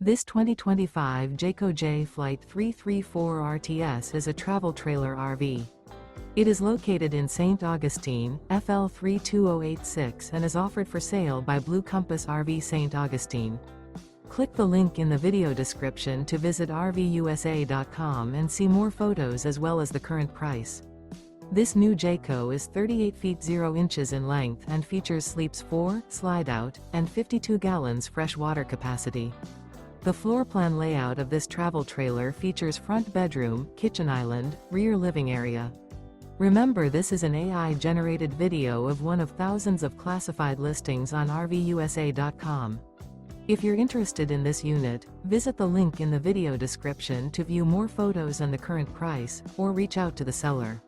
This 2025 Jayco Jay Flight 334 RTS is a travel trailer RV. It is located in St. Augustine, FL 32086 and is offered for sale by Blue Compass RV St. Augustine. Click the link in the video description to visit RVUSA.com and see more photos as well as the current price. This new Jayco is 38 feet 0 inches in length and features sleeps 4, slide-out, and 52 gallons fresh water capacity. The floor plan layout of this travel trailer features front bedroom, kitchen island, rear living area. Remember, this is an AI-generated video of one of thousands of classified listings on RVUSA.com. If you're interested in this unit, visit the link in the video description to view more photos and the current price, or reach out to the seller.